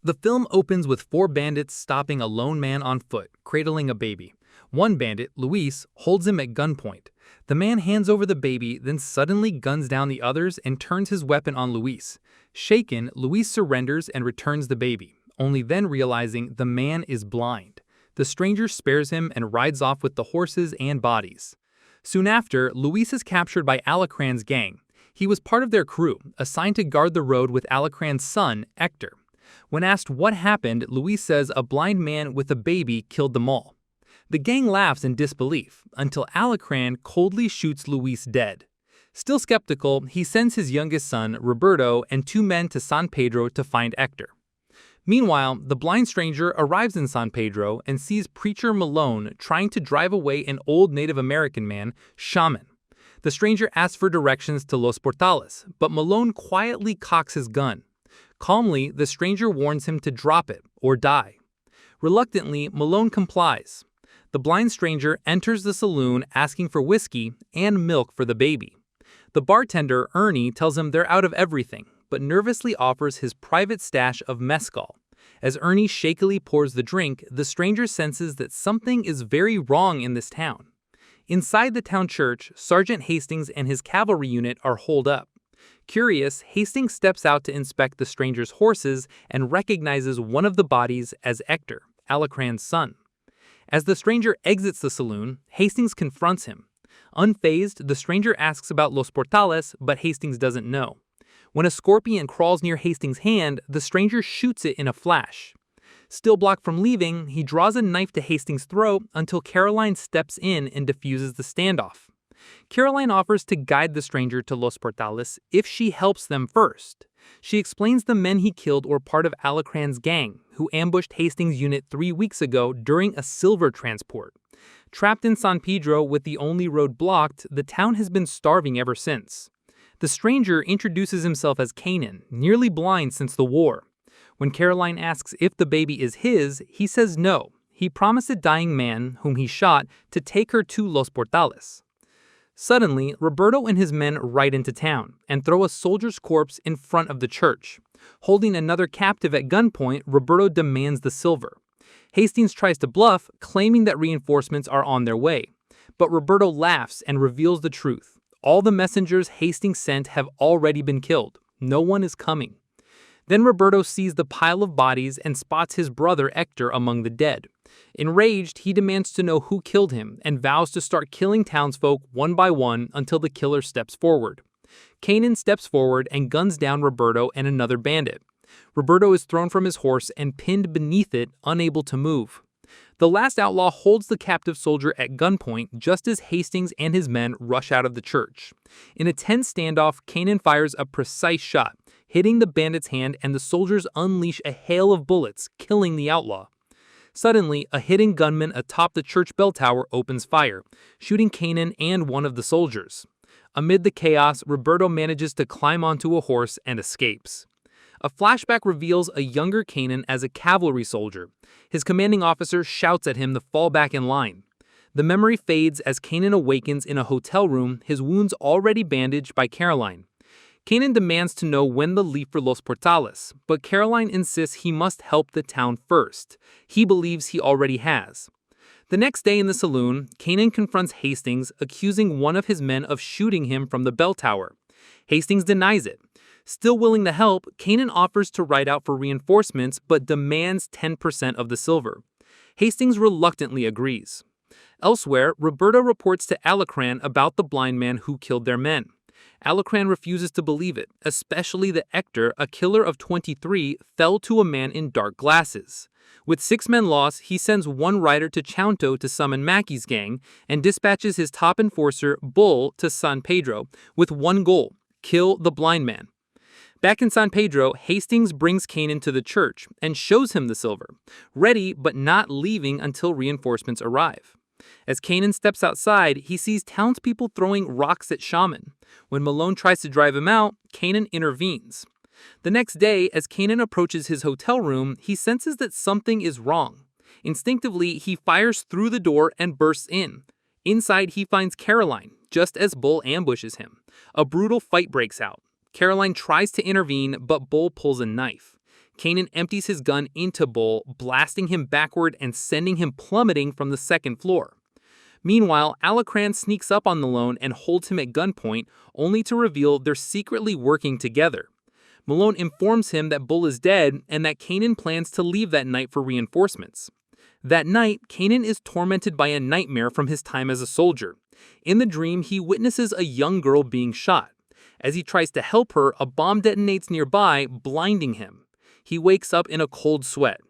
The film opens with four bandits stopping a lone man on foot, cradling a baby. One bandit, Luis, holds him at gunpoint. The man hands over the baby, then suddenly guns down the others and turns his weapon on Luis. Shaken, Luis surrenders and returns the baby, only then realizing the man is blind. The stranger spares him and rides off with the horses and bodies. Soon after, Luis is captured by Alacran's gang. He was part of their crew, assigned to guard the road with Alacran's son, Hector. When asked what happened, Luis says a blind man with a baby killed them all. The gang laughs in disbelief, until Alacran coldly shoots Luis dead. Still skeptical, he sends his youngest son, Roberto, and two men to San Pedro to find Hector. Meanwhile, the blind stranger arrives in San Pedro and sees preacher Malone trying to drive away an old Native American man, Shaman. The stranger asks for directions to Los Portales, but Malone quietly cocks his gun. Calmly, the stranger warns him to drop it or die. Reluctantly, Malone complies. The blind stranger enters the saloon asking for whiskey and milk for the baby. The bartender, Ernie, tells him they're out of everything, but nervously offers his private stash of mezcal. As Ernie shakily pours the drink, the stranger senses that something is very wrong in this town. Inside the town church, Sergeant Hastings and his cavalry unit are holed up. Curious, Hastings steps out to inspect the stranger's horses and recognizes one of the bodies as Hector, Alacran's son. As the stranger exits the saloon, Hastings confronts him. Unfazed, the stranger asks about Los Portales, but Hastings doesn't know. When a scorpion crawls near Hastings' hand, the stranger shoots it in a flash. Still blocked from leaving, he draws a knife to Hastings' throat until Caroline steps in and diffuses the standoff. Caroline offers to guide the stranger to Los Portales if she helps them first. She explains the men he killed were part of Alacran's gang, who ambushed Hastings' unit 3 weeks ago during a silver transport. Trapped in San Pedro with the only road blocked, the town has been starving ever since. The stranger introduces himself as Canaan, nearly blind since the war. When Caroline asks if the baby is his, he says no. He promised a dying man, whom he shot, to take her to Los Portales. Suddenly, Roberto and his men ride into town and throw a soldier's corpse in front of the church. Holding another captive at gunpoint, Roberto demands the silver. Hastings tries to bluff, claiming that reinforcements are on their way. But Roberto laughs and reveals the truth. All the messengers Hastings sent have already been killed. No one is coming. Then Roberto sees the pile of bodies and spots his brother Hector among the dead. Enraged, he demands to know who killed him and vows to start killing townsfolk one by one until the killer steps forward. Canaan steps forward and guns down Roberto and another bandit. Roberto is thrown from his horse and pinned beneath it, unable to move. The last outlaw holds the captive soldier at gunpoint just as Hastings and his men rush out of the church. In a tense standoff, Canaan fires a precise shot, hitting the bandit's hand, and the soldiers unleash a hail of bullets, killing the outlaw. Suddenly, a hidden gunman atop the church bell tower opens fire, shooting Canaan and one of the soldiers. Amid the chaos, Roberto manages to climb onto a horse and escapes. A flashback reveals a younger Canaan as a cavalry soldier. His commanding officer shouts at him to fall back in line. The memory fades as Canaan awakens in a hotel room, his wounds already bandaged by Caroline. Canaan demands to know when to leave for Los Portales, but Caroline insists he must help the town first. He believes he already has. The next day in the saloon, Canaan confronts Hastings, accusing one of his men of shooting him from the bell tower. Hastings denies it. Still willing to help, Canaan offers to ride out for reinforcements but demands 10% of the silver. Hastings reluctantly agrees. Elsewhere, Roberto reports to Alacran about the blind man who killed their men. Alacran refuses to believe it, especially that Hector, a killer of 23, fell to a man in dark glasses. With 6 men lost, he sends one rider to Chaunto to summon Mackey's gang and dispatches his top enforcer, Bull, to San Pedro with one goal: kill the blind man. Back in San Pedro, Hastings brings Canaan to the church and shows him the silver, ready but not leaving until reinforcements arrive. As Canaan steps outside, he sees townspeople throwing rocks at Shaman. When Malone tries to drive him out, Canaan intervenes. The next day, as Canaan approaches his hotel room, he senses that something is wrong. Instinctively, he fires through the door and bursts in. Inside, he finds Caroline, just as Bull ambushes him. A brutal fight breaks out. Caroline tries to intervene, but Bull pulls a knife. Canaan empties his gun into Bull, blasting him backward and sending him plummeting from the second floor. Meanwhile, Alacran sneaks up on Malone and holds him at gunpoint, only to reveal they're secretly working together. Malone informs him that Bull is dead and that Canaan plans to leave that night for reinforcements. That night, Canaan is tormented by a nightmare from his time as a soldier. In the dream, he witnesses a young girl being shot. As he tries to help her, a bomb detonates nearby, blinding him. He wakes up in a cold sweat.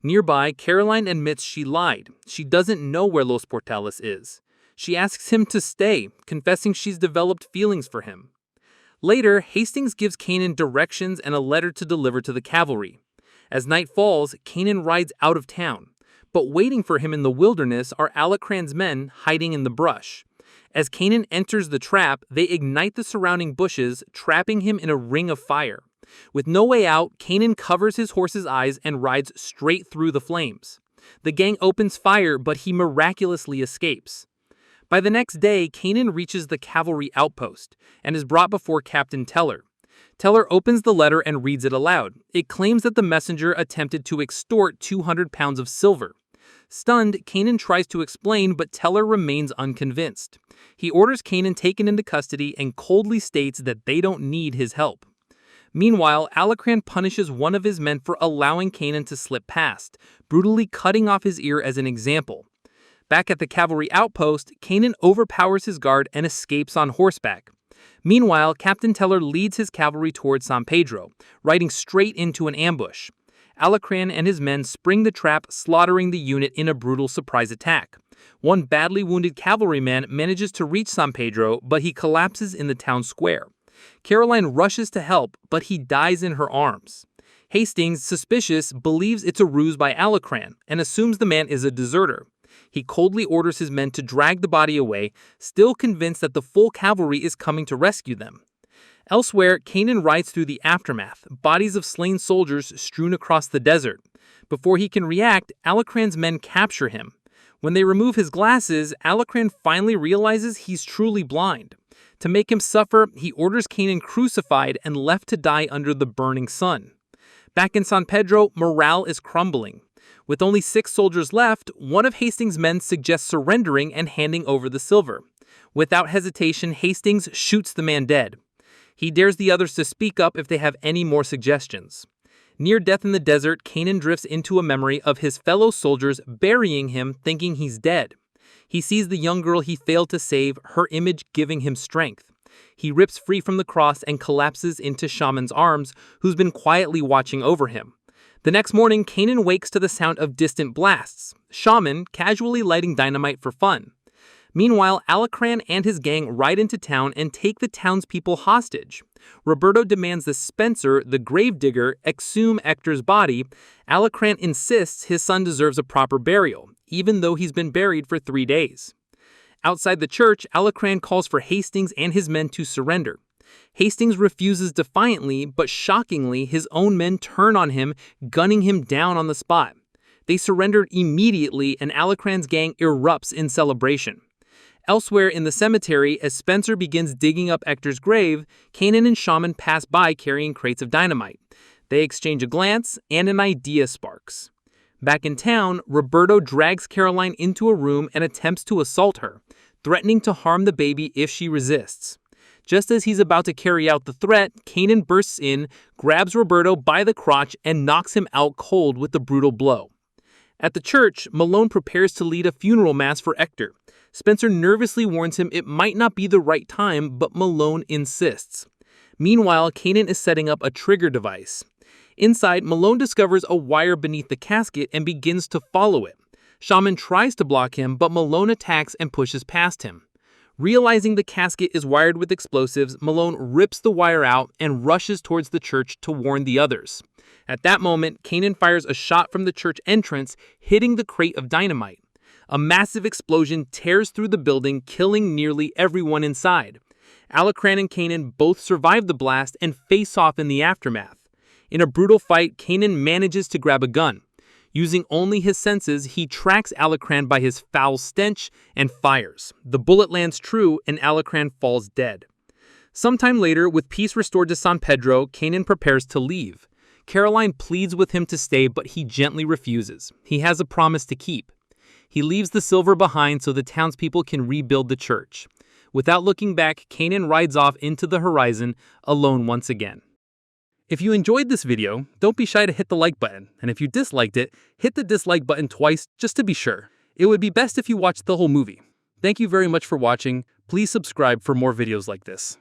Nearby, Caroline admits she lied. She doesn't know where Los Portales is. She asks him to stay, confessing she's developed feelings for him. Later, Hastings gives Canaan directions and a letter to deliver to the cavalry. As night falls, Canaan rides out of town. But waiting for him in the wilderness are Alacran's men hiding in the brush. As Canaan enters the trap, they ignite the surrounding bushes, trapping him in a ring of fire. With no way out, Canaan covers his horse's eyes and rides straight through the flames. The gang opens fire, but he miraculously escapes. By the next day, Canaan reaches the cavalry outpost and is brought before Captain Teller. Teller opens the letter and reads it aloud. It claims that the messenger attempted to extort 200 pounds of silver. Stunned, Canaan tries to explain, but Teller remains unconvinced. He orders Canaan taken into custody and coldly states that they don't need his help. Meanwhile, Alacran punishes one of his men for allowing Canaan to slip past, brutally cutting off his ear as an example. Back at the cavalry outpost, Canaan overpowers his guard and escapes on horseback. Meanwhile, Captain Teller leads his cavalry towards San Pedro, riding straight into an ambush. Alacran and his men spring the trap, slaughtering the unit in a brutal surprise attack. One badly wounded cavalryman manages to reach San Pedro, but he collapses in the town square. Caroline rushes to help, but he dies in her arms. Hastings, suspicious, believes it's a ruse by Alacran and assumes the man is a deserter. He coldly orders his men to drag the body away, still convinced that the full cavalry is coming to rescue them. Elsewhere, Canaan rides through the aftermath, bodies of slain soldiers strewn across the desert. Before he can react, Alacran's men capture him. When they remove his glasses, Alacran finally realizes he's truly blind. To make him suffer, he orders Canaan crucified and left to die under the burning sun. Back in San Pedro, morale is crumbling. With only 6 soldiers left, one of Hastings' men suggests surrendering and handing over the silver. Without hesitation, Hastings shoots the man dead. He dares the others to speak up if they have any more suggestions. Near death in the desert, Canaan drifts into a memory of his fellow soldiers burying him, thinking he's dead. He sees the young girl he failed to save, her image giving him strength. He rips free from the cross and collapses into Shaman's arms, who's been quietly watching over him. The next morning, Canaan wakes to the sound of distant blasts, Shaman casually lighting dynamite for fun. Meanwhile, Alacran and his gang ride into town and take the townspeople hostage. Roberto demands that Spencer, the gravedigger, exhume Hector's body. Alacran insists his son deserves a proper burial, even though he's been buried for 3 days. Outside the church, Alacran calls for Hastings and his men to surrender. Hastings refuses defiantly, but shockingly, his own men turn on him, gunning him down on the spot. They surrendered immediately, and Alacran's gang erupts in celebration. Elsewhere in the cemetery, as Spencer begins digging up Hector's grave, Canaan and Shaman pass by carrying crates of dynamite. They exchange a glance, and an idea sparks. Back in town, Roberto drags Caroline into a room and attempts to assault her, threatening to harm the baby if she resists. Just as he's about to carry out the threat, Canaan bursts in, grabs Roberto by the crotch, and knocks him out cold with a brutal blow. At the church, Malone prepares to lead a funeral mass for Hector. Spencer nervously warns him it might not be the right time, but Malone insists. Meanwhile, Canaan is setting up a trigger device. Inside, Malone discovers a wire beneath the casket and begins to follow it. Shaman tries to block him, but Malone attacks and pushes past him. Realizing the casket is wired with explosives, Malone rips the wire out and rushes towards the church to warn the others. At that moment, Canaan fires a shot from the church entrance, hitting the crate of dynamite. A massive explosion tears through the building, killing nearly everyone inside. Alacran and Canaan both survive the blast and face off in the aftermath. In a brutal fight, Canaan manages to grab a gun. Using only his senses, he tracks Alacran by his foul stench and fires. The bullet lands true, and Alacran falls dead. Sometime later, with peace restored to San Pedro, Canaan prepares to leave. Caroline pleads with him to stay, but he gently refuses. He has a promise to keep. He leaves the silver behind so the townspeople can rebuild the church. Without looking back, Canaan rides off into the horizon, alone once again. If you enjoyed this video, don't be shy to hit the like button, and if you disliked it, hit the dislike button twice just to be sure. It would be best if you watched the whole movie. Thank you very much for watching. Please subscribe for more videos like this.